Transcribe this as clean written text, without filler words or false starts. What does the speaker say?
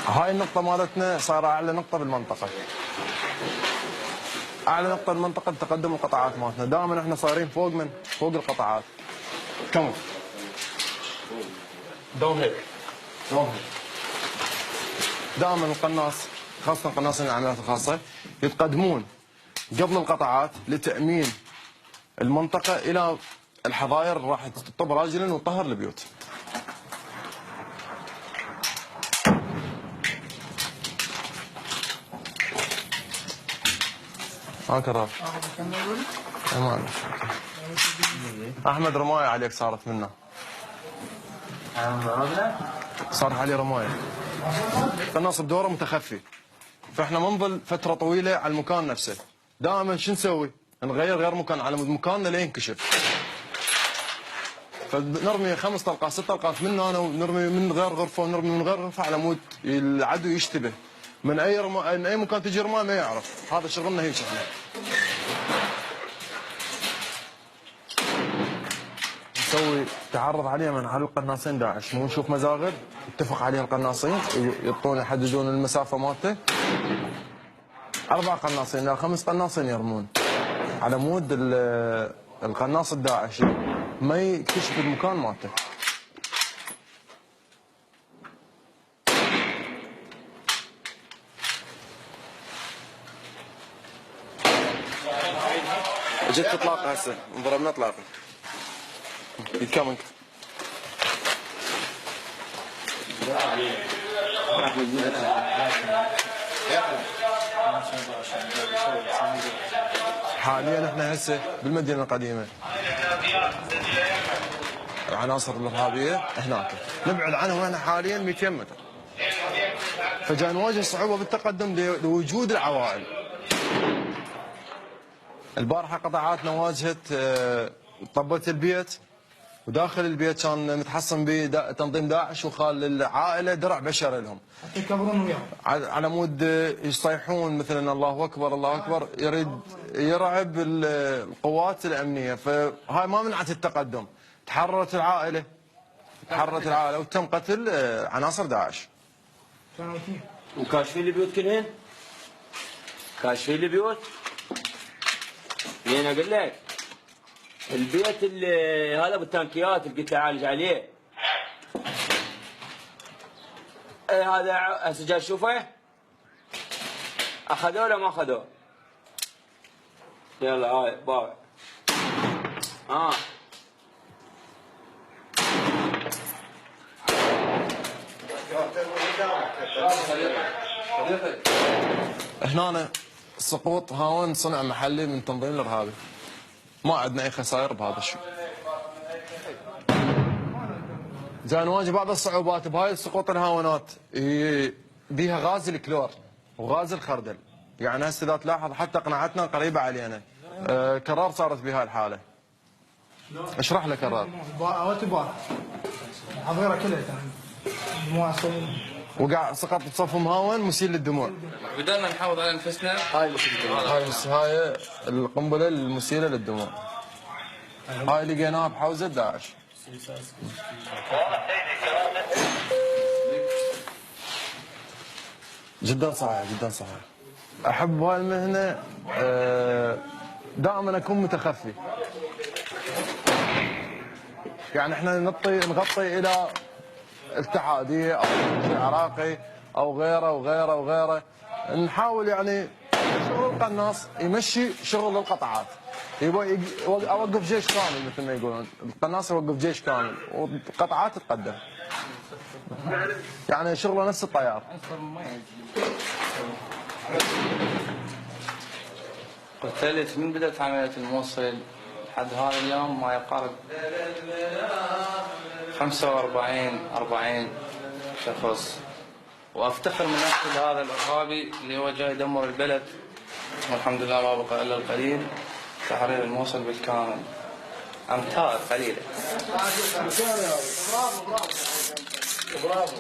هاي النقطة مالتنا صار أعلى نقطة بالمنطقة. أعلى نقطة بالمنطقة تقدم القطاعات مالتنا، دائما احنا صايرين فوق القطاعات. كم داون هيك دائما القناص، خاصة القناصين العمليات الخاصة، يتقدمون قبل القطاعات لتأمين المنطقة إلى الحظاير اللي راح تطب راجلا وتطهر البيوت. ها كرار احمد رماية عليك صارت منه. صارت عليه رماية. قناص بدوره متخفي، فاحنا ما نظل فترة طويلة على المكان نفسه. دائما شو نسوي؟ نغير غير مكان على مود مكاننا لين ينكشف. فنرمي 5 طلقات 6 طلقات من هنا، ونرمي من غير غرفة، ونرمي من غير غرفة على مود العدو يشتبه. من اي مكان تجي رماية ما يعرف. هذا شغلنا هيك احنا. نسوي تعرض عليه من على القناصين داعش، مو نشوف مزاغر اتفق عليه القناصين يعطون يحددون المسافه مالته. 4 قناصين لا 5 قناصين يرمون على مود القناص الداعشي ما يكتشف المكان مالته. اجت اطلاق هسه انضربنا اطلاقه. يكمل حاليا احنا هسه بالمدينه القديمه. العناصر الارهابيه هناك نبعد عنهم احنا حاليا 200 متر. فجاء نواجه صعوبه بالتقدم لوجود العوائل. البارحه قطاعاتنا واجهت طبت البيت، وداخل البيت كان متحصن بتنظيم داعش وخال العائله درع بشري لهم. يكبرون وياهم على مود يصيحون مثلا الله اكبر الله اكبر، يريد يرعب القوات الامنيه، فهاي ما منعت التقدم. تحررت العائله وتم قتل عناصر داعش. وكاشفين البيوت كلهن؟ كاشفين البيوت؟ لين اقول لك البيت اللي هذا بالتانكيات اللي قلت اعالج عليه، هذا هسه جاي اشوفه؟ اخذوه ولا ما اخذوه؟ يلا هاي باوع. هنا سقوط هاون صنع محلي من تنظيم الارهابي. ما عندنا اي خسائر بهذا الشيء. جاء نواجه بعض الصعوبات بهاي سقوط الهاونات، بيها غاز الكلور وغاز الخردل. يعني هسه اذا تلاحظ حتى قناعتنا قريبه علينا. كرار صارت بهاي الحاله. اشرح له كرار. اول البارح الحظيره كلها وقع سقط بصف مهاون مسيل للدموع. بدلنا نحافظ على انفسنا. هاي القنبله المسيله للدموع. هاي لقيناها بحوزه داعش. جدا صحيح جدا صحيح. احب هاي المهنه دائما اكون متخفي. يعني احنا نغطي الى اتحاديه او عراقي او غيره. نحاول يعني شغل القناص يمشي شغل القطاعات. يبغى اوقف جيش كامل مثل ما يقولون، القناص يوقف جيش كامل والقطاعات تتقدم. يعني شغله نفس الطيار. قتلت من بدأت عملية الموصل لحد هذا اليوم ما يقارب 45-40 شخص، وافتخر من نفسي هذا الارهابي اللي هو جاي يدمر البلد، والحمد لله ما بقى الا القليل تحرير الموصل بالكامل. امتار قليله. برافو.